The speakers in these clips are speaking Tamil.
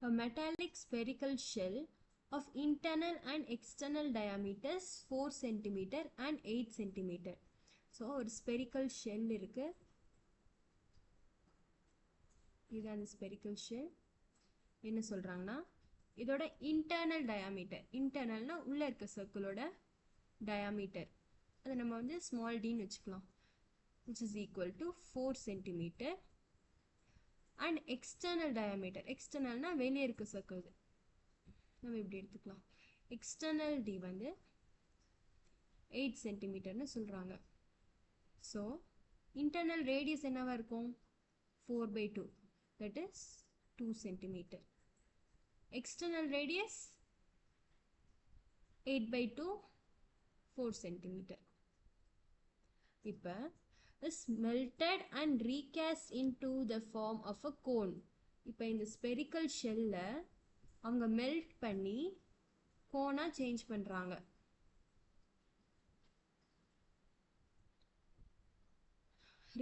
A metallic spherical shell of internal and external diameters 4 cm and 8 cm. So, ஒரு spherical shell இருக்கு. இதுதான் அந்த spherical shell. என்ன சொல்றாங்கன்னா இதோட internal diameter. Internalனா உள்ள இருக்க circleோட diameter. அதை நம்ம வந்து small d ன்னு வச்சுக்கலாம். Which is equal to 4 cm. And external diameter. Externalனா வெளியே இருக்க circle. நம்ம இப்படி எடுத்துக்கலாம். External d வந்து 8 cm ன்னு சொல்றாங்க. So, internal radius என்னவா இருக்கும்? 4/2. That is 2 cm. External radius 8/2 4 cm. இப்ப is melted and recast into the form of a cone. இப்ப இந்த spherical shell அவங்க melt பண்ணி கோனா சேஞ்ச் பண்றாங்க.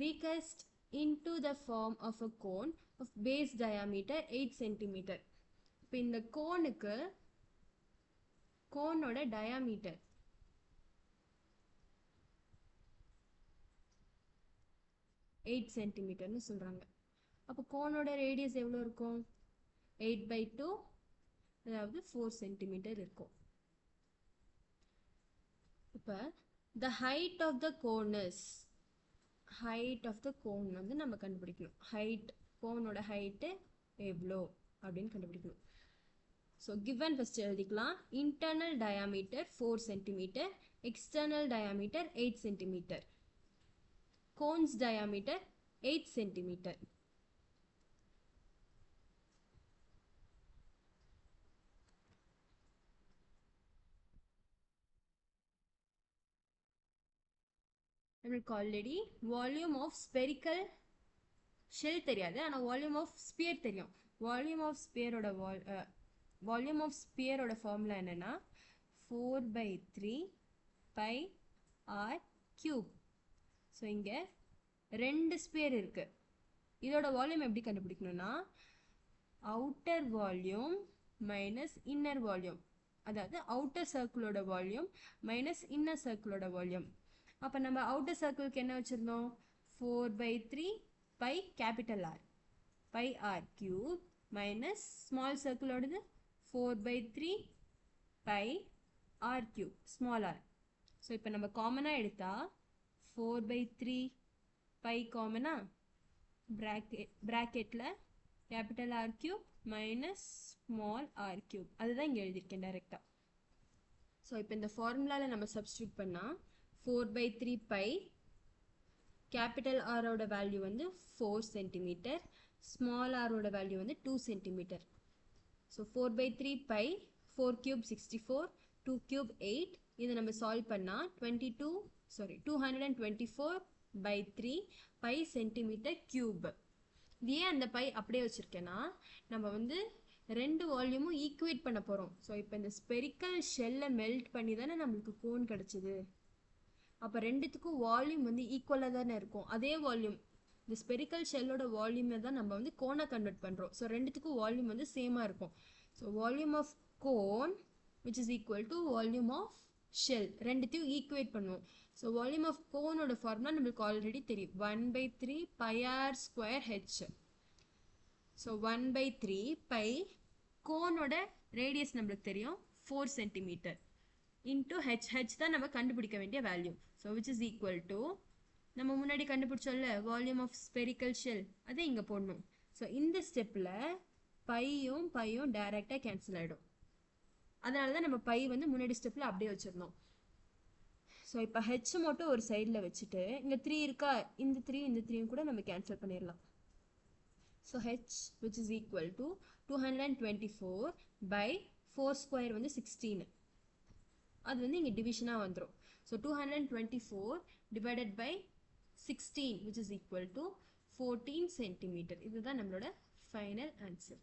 Recast into the form of a cone of base diameter 8 cm. இப்ப இந்த கோனுக்கு கோனோட diameter 8 cm ன்னு சொல்றாங்க. அப்ப கோனோட radius எவ்வளவு இருக்கும்? 8/2 அதாவது 4 cm இருக்கும். இப்ப the height of the cone is height of the cone வந்து நம்ம கண்டுபிடிக்கணும். height கோனோட height எவ்வளோ அப்படின்னு கண்டுபிடிக்கணும். So given first எழுதிக்கலாம். Internal diameter 4 cm, external diameter 8 cm. Cone's diameter 8 cm. நம்மளுக்கு already volume of spherical shell தெரியாது, ஆனால் வால்யூம் ஆஃப் ஸ்பியர் தெரியும். வால்யூம் ஆஃப் ஸ்பியரோட ஃபார்முலா என்னன்னா 4/3 பை ஆர் கியூப். ஸோ இங்கே 2 ஸ்பியர் இருக்கு. இதோட வால்யூம் எப்படி கண்டுபிடிக்கணும்னா outer volume minus inner volume, அதாவது அவுட்டர் சர்க்கிளோட வால்யூம் மைனஸ் இன்னர் சர்க்கிளோட வால்யூம். அப்போ நம்ம அவுட்டர் சர்க்கிளுக்கு என்ன வச்சுருந்தோம்? 4/3 pi capital R pi R cube minus small சர்க்கிளோடது 4/3 pi R cube small R. So இப்போ நம்ம காமனாக எடுத்தா 4/3 பை காமனா ப்ராக்கெட்டில் capital R cube minus small R cube, அதுதான் இங்கே எழுதியிருக்கேன் டைரெக்டாக. ஸோ இப்போ இந்த ஃபார்முலாவில் நம்ம சப்ஸ்டியூட் பண்ணால் 4/3 பை கேபிட்டல் ஆரோட வேல்யூ வந்து 4 சென்டிமீட்டர், ஸ்மால் ஆரோட வேல்யூ வந்து 2 centimetre. So 4/3 pi 4 cube 64, 2 cube 8. இதை நம்ம சால்வ் பண்ணால் 224/3 பை சென்டிமீட்டர் கியூப். இதே அந்த பை அப்படியே வச்சுருக்கேன்னா நம்ம வந்து ரெண்டு வால்யூமும் ஈக்குவேட் பண்ண போகிறோம். ஸோ இப்போ இந்த ஸ்பெரிக்கல் ஷெல்லை மெல்ட் பண்ணி தானே நம்மளுக்கு கோன் கிடச்சிது. அப்போ ரெண்டுத்துக்கும் வால்யூம் வந்து ஈக்குவலாக தானே இருக்கும். அதே வால்யூம் இந்த ஸ்பெரிக்கல் ஷெல்லோட வால்யூமை தான் நம்ம வந்து கோனை கன்வெர்ட் பண்ணுறோம். ஸோ ரெண்டுத்துக்கும் வால்யூம் வந்து சேமாக இருக்கும். So volume of cone which is equal to volume of shell, ரெண்டுத்தையும் ஈக்குவேட் பண்ணுவோம். ஸோ வால்யூம் ஆஃப் கோனோட ஃபார்முலா நம்மளுக்கு ஆல்ரெடி தெரியும், 1/3 pi r square h. So 1/3 pi கோனோட ரேடியஸ் நம்மளுக்கு தெரியும் 4 சென்டிமீட்டர் இன்டூ ஹெச் தான் நம்ம கண்டுபிடிக்க வேண்டிய value. So which is equal to நம்ம முன்னாடி கண்டுபிடிச்சோம்ல வால்யூம் ஆஃப் ஸ்பெரிக்கல் ஷெல், அதை இங்கே போடணும். ஸோ இந்த ஸ்டெப்பில் பையும் டைரெக்டாக கேன்சல் ஆகிடும். அதனால தான் நம்ம பை வந்து முன்னாடி ஸ்டெப்பில் அப்படியே வச்சிருந்தோம். ஸோ இப்போ ஹெச் மட்டும் ஒரு சைடில் வச்சுட்டு இங்கே 3 இருக்கா, இந்த 3 கூட நம்ம கேன்சல் பண்ணிடலாம். So H which is equal to 224/4 square வந்து 16. அது வந்து இங்கே டிவிஷனாக வந்துடும். So 224 divided by 16 which is equal to 14 centimetre. இதுதான் நம்மளோட ஃபைனல் ஆன்சர்.